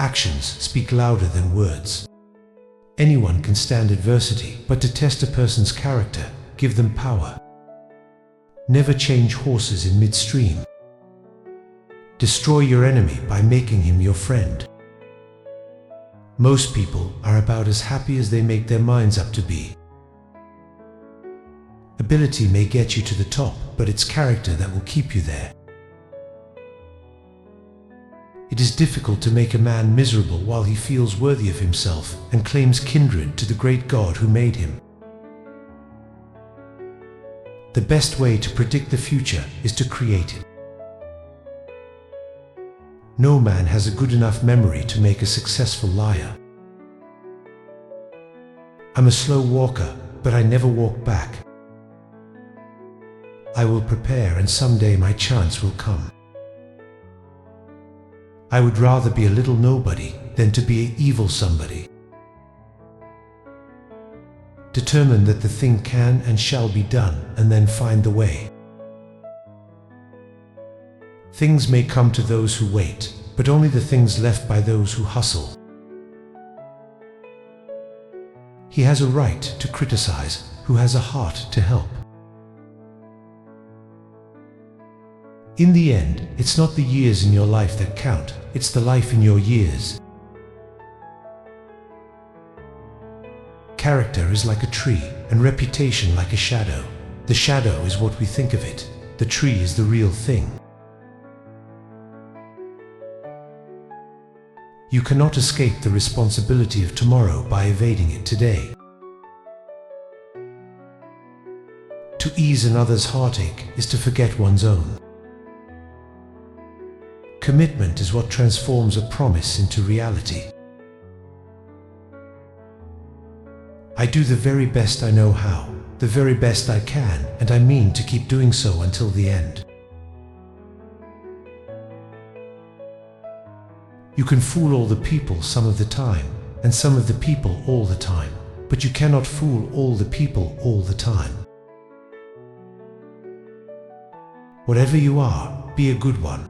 Actions speak louder than words. Anyone can stand adversity, but to test a person's character, give them power. Never change horses in midstream. Destroy your enemy by making him your friend. Most people are about as happy as they make their minds up to be. Ability may get you to the top, but it's character that will keep you there. It is difficult to make a man miserable while he feels worthy of himself and claims kindred to the great God who made him. The best way to predict the future is to create it. No man has a good enough memory to make a successful liar. I'm a slow walker, but I never walk back. I will prepare, and someday my chance will come. I would rather be a little nobody than to be an evil somebody. Determine that the thing can and shall be done, and then find the way. Things may come to those who wait, but only the things left by those who hustle. He has a right to criticize who has a heart to help. In the end, it's not the years in your life that count, it's the life in your years. Character is like a tree, and reputation like a shadow. The shadow is what we think of it. The tree is the real thing. You cannot escape the responsibility of tomorrow by evading it today. To ease another's heartache is to forget one's own. Commitment is what transforms a promise into reality. I do the very best I know how, the very best I can, and I mean to keep doing so until the end. You can fool all the people some of the time, and some of the people all the time, but you cannot fool all the people all the time. Whatever you are, be a good one.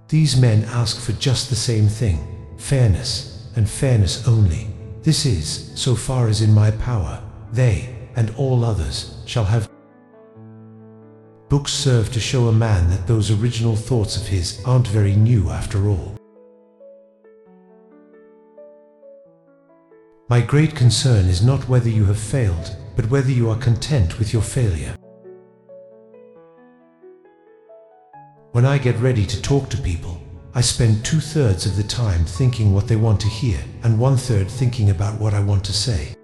These men ask for just the same thing, fairness, and fairness only. This is, so far as in my power, they, and all others, shall have. Books serve to show a man that those original thoughts of his aren't very new after all. My great concern is not whether you have failed, but whether you are content with your failure. When I get ready to talk to people, I spend 2/3 of the time thinking what they want to hear, and 1/3 thinking about what I want to say.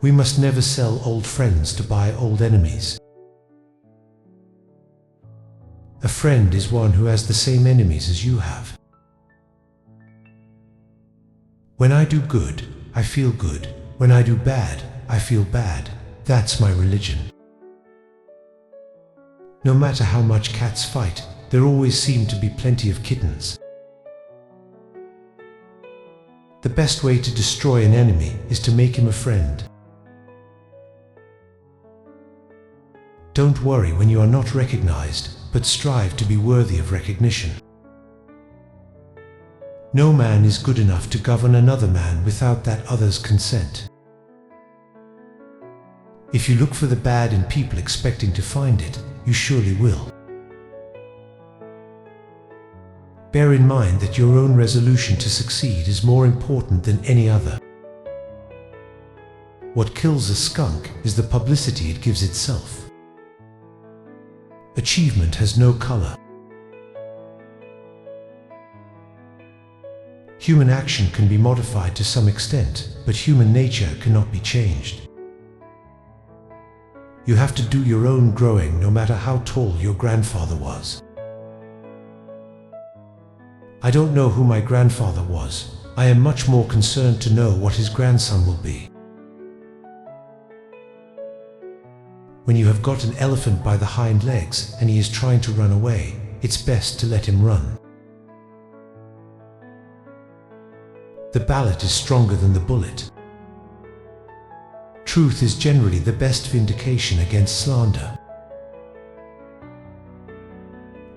We must never sell old friends to buy old enemies. A friend is one who has the same enemies as you have. When I do good, I feel good. When I do bad, I feel bad. That's my religion. No matter how much cats fight, there always seem to be plenty of kittens. The best way to destroy an enemy is to make him a friend. Don't worry when you are not recognized, but strive to be worthy of recognition. No man is good enough to govern another man without that other's consent. If you look for the bad in people expecting to find it, you surely will. Bear in mind that your own resolution to succeed is more important than any other. What kills a skunk is the publicity it gives itself. Achievement has no color. Human action can be modified to some extent, but human nature cannot be changed. You have to do your own growing no matter how tall your grandfather was. I don't know who my grandfather was. I am much more concerned to know what his grandson will be. When you have got an elephant by the hind legs and he is trying to run away, it's best to let him run. The ballot is stronger than the bullet. Truth is generally the best vindication against slander.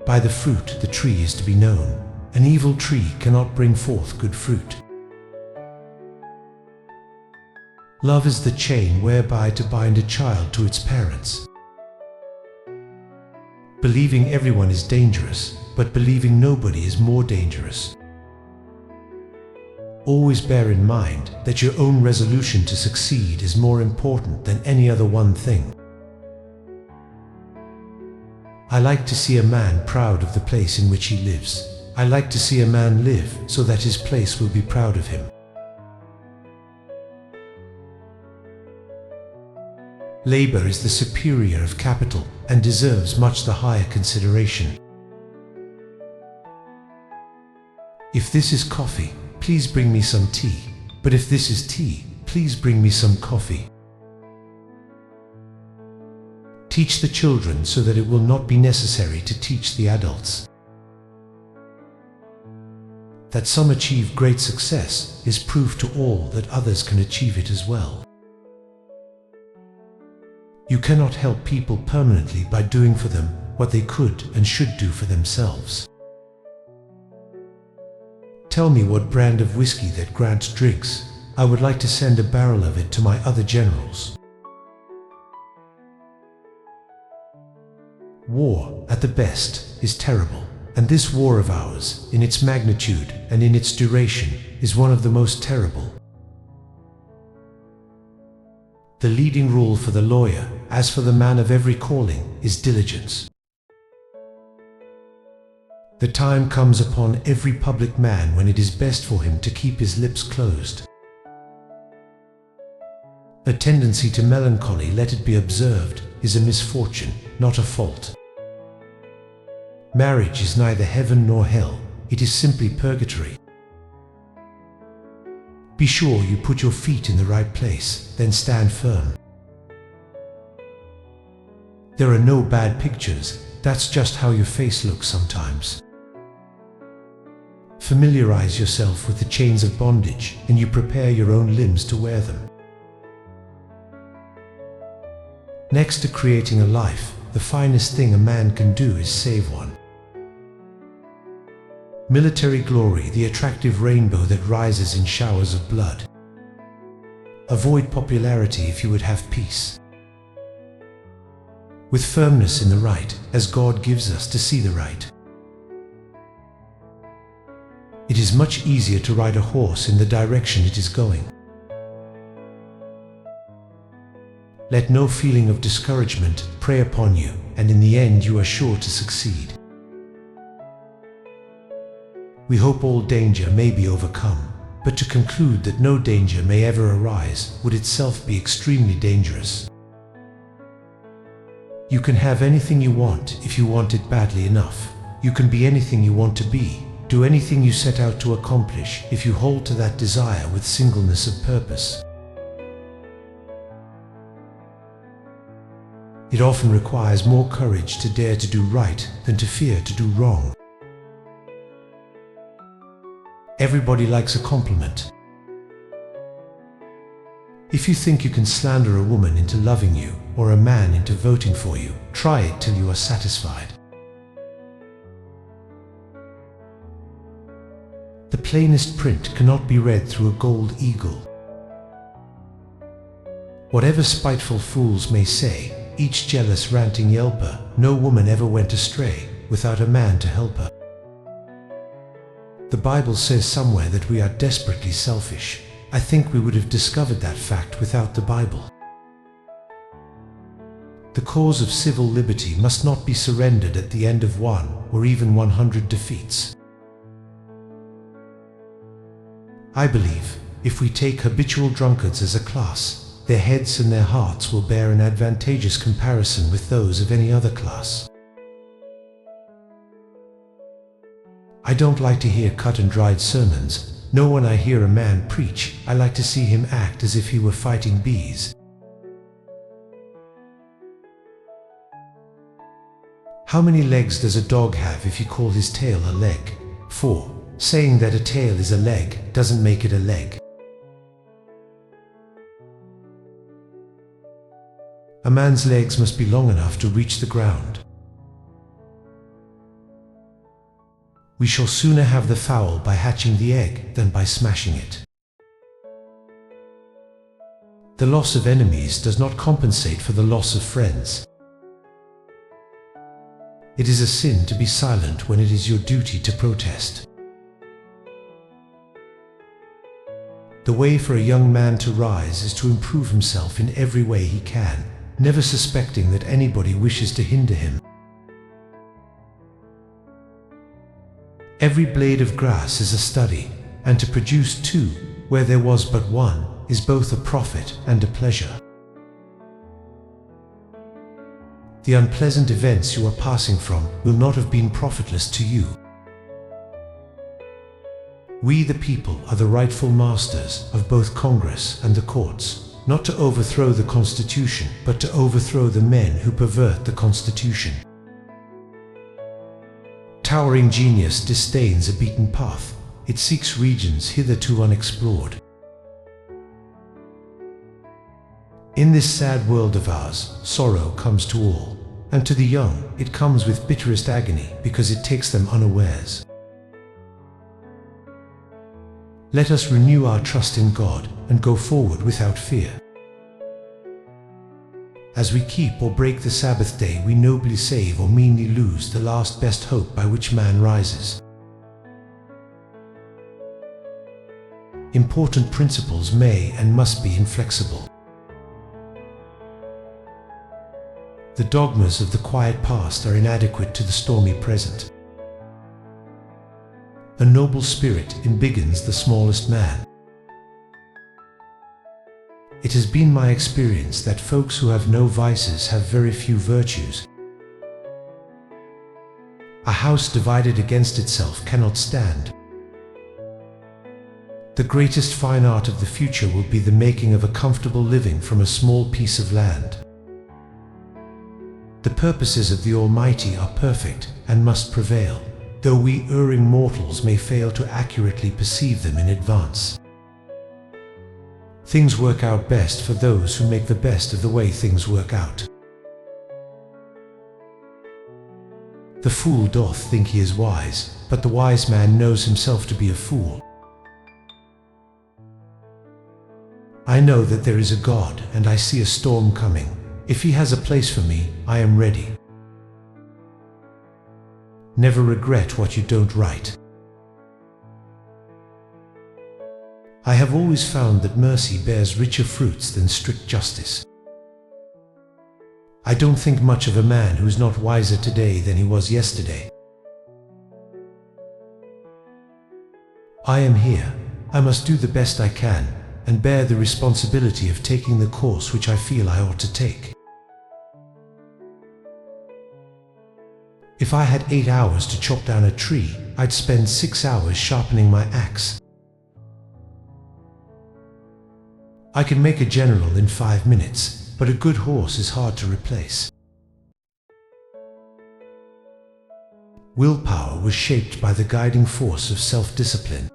By the fruit the tree is to be known. An evil tree cannot bring forth good fruit. Love is the chain whereby to bind a child to its parents. Believing everyone is dangerous, but believing nobody is more dangerous. Always bear in mind that your own resolution to succeed is more important than any other one thing. I like to see a man proud of the place in which he lives. I like to see a man live so that his place will be proud of him. Labor is the superior of capital and deserves much the higher consideration. If this is coffee, please bring me some tea. But if this is tea, please bring me some coffee. Teach the children so that it will not be necessary to teach the adults. That some achieve great success is proof to all that others can achieve it as well. You cannot help people permanently by doing for them what they could and should do for themselves. Tell me what brand of whiskey that Grant drinks. I would like to send a barrel of it to my other generals. War, at the best, is terrible, and this war of ours, in its magnitude and in its duration, is one of the most terrible. The leading rule for the lawyer, as for the man of every calling, is diligence. The time comes upon every public man when it is best for him to keep his lips closed. A tendency to melancholy, let it be observed, is a misfortune, not a fault. Marriage is neither heaven nor hell, it is simply purgatory. Be sure you put your feet in the right place, then stand firm. There are no bad pictures, that's just how your face looks sometimes. Familiarize yourself with the chains of bondage, and you prepare your own limbs to wear them. Next to creating a life, the finest thing a man can do is save one. Military glory, the attractive rainbow that rises in showers of blood. Avoid popularity if you would have peace. With firmness in the right, as God gives us to see the right. It is much easier to ride a horse in the direction it is going. Let no feeling of discouragement prey upon you, and in the end you are sure to succeed. We hope all danger may be overcome, but to conclude that no danger may ever arise would itself be extremely dangerous. You can have anything you want if you want it badly enough. You can be anything you want to be, do anything you set out to accomplish if you hold to that desire with singleness of purpose. It often requires more courage to dare to do right than to fear to do wrong. Everybody likes a compliment. If you think you can slander a woman into loving you or a man into voting for you, try it till you are satisfied. The plainest print cannot be read through a gold eagle. Whatever spiteful fools may say, each jealous ranting yelper, no woman ever went astray without a man to help her. The Bible says somewhere that we are desperately selfish. I think we would have discovered that fact without the Bible. The cause of civil liberty must not be surrendered at the end of 1 or even 100 defeats. I believe, if we take habitual drunkards as a class, their heads and their hearts will bear an advantageous comparison with those of any other class. I don't like to hear cut and dried sermons, nor when I hear a man preach, I like to see him act as if he were fighting bees. How many legs does a dog have if you call his tail a leg? 4. Saying that a tail is a leg doesn't make it a leg. A man's legs must be long enough to reach the ground. We shall sooner have the fowl by hatching the egg than by smashing it. The loss of enemies does not compensate for the loss of friends. It is a sin to be silent when it is your duty to protest. The way for a young man to rise is to improve himself in every way he can, never suspecting that anybody wishes to hinder him. Every blade of grass is a study, and to produce two, where there was but one, is both a profit and a pleasure. The unpleasant events you are passing from will not have been profitless to you. We the people are the rightful masters of both Congress and the courts, not to overthrow the Constitution, but to overthrow the men who pervert the Constitution. Towering genius disdains a beaten path. It seeks regions hitherto unexplored. In this sad world of ours, sorrow comes to all, and to the young it comes with bitterest agony because it takes them unawares. Let us renew our trust in God and go forward without fear. As we keep or break the Sabbath day, we nobly save or meanly lose the last best hope by which man rises. Important principles may and must be inflexible. The dogmas of the quiet past are inadequate to the stormy present. A noble spirit embiggens the smallest man. It has been my experience that folks who have no vices have very few virtues. A house divided against itself cannot stand. The greatest fine art of the future will be the making of a comfortable living from a small piece of land. The purposes of the Almighty are perfect and must prevail, though we erring mortals may fail to accurately perceive them in advance. Things work out best for those who make the best of the way things work out. The fool doth think he is wise, but the wise man knows himself to be a fool. I know that there is a God, and I see a storm coming. If he has a place for me, I am ready. Never regret what you don't write. I have always found that mercy bears richer fruits than strict justice. I don't think much of a man who is not wiser today than he was yesterday. I am here. I must do the best I can, and bear the responsibility of taking the course which I feel I ought to take. If I had 8 hours to chop down a tree, I'd spend 6 hours sharpening my axe. I can make a general in 5 minutes, but a good horse is hard to replace. Willpower was shaped by the guiding force of self-discipline.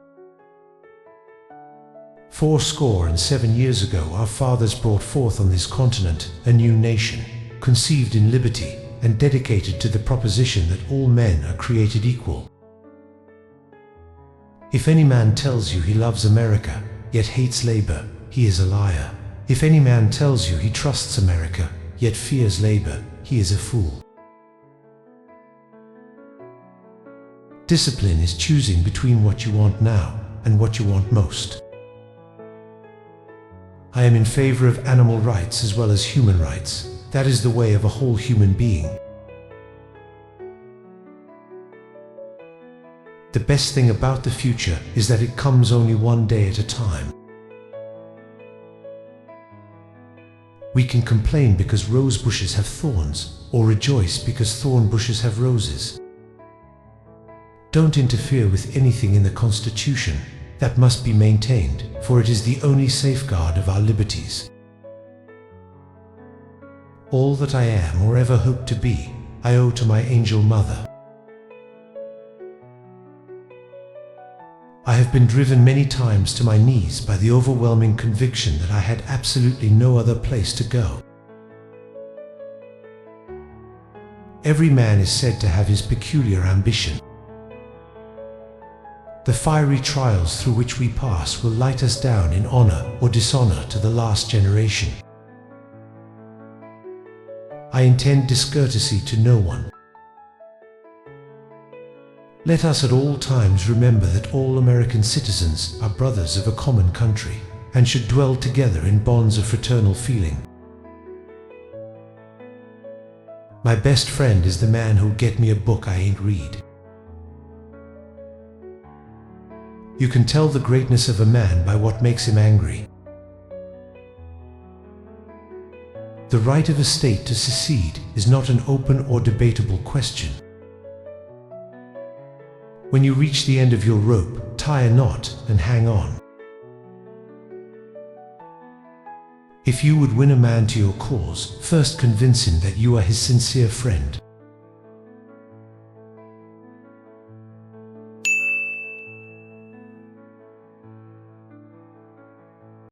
77 years ago, our fathers brought forth on this continent a new nation, conceived in liberty and dedicated to the proposition that all men are created equal. If any man tells you he loves America, yet hates labor, he is a liar. If any man tells you he trusts America, yet fears labor, he is a fool. Discipline is choosing between what you want now and what you want most. I am in favor of animal rights as well as human rights. That is the way of a whole human being. The best thing about the future is that it comes only one day at a time. We can complain because rose bushes have thorns, or rejoice because thorn bushes have roses. Don't interfere with anything in the Constitution. That must be maintained, for it is the only safeguard of our liberties. All that I am or ever hope to be, I owe to my angel mother. I have been driven many times to my knees by the overwhelming conviction that I had absolutely no other place to go. Every man is said to have his peculiar ambition. The fiery trials through which we pass will light us down in honor or dishonor to the last generation. I intend discourtesy to no one. Let us at all times remember that all American citizens are brothers of a common country and should dwell together in bonds of fraternal feeling. My best friend is the man who'll get me a book I ain't read. You can tell the greatness of a man by what makes him angry. The right of a state to secede is not an open or debatable question. When you reach the end of your rope, tie a knot and hang on. If you would win a man to your cause, first convince him that you are his sincere friend.